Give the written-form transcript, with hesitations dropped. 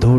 2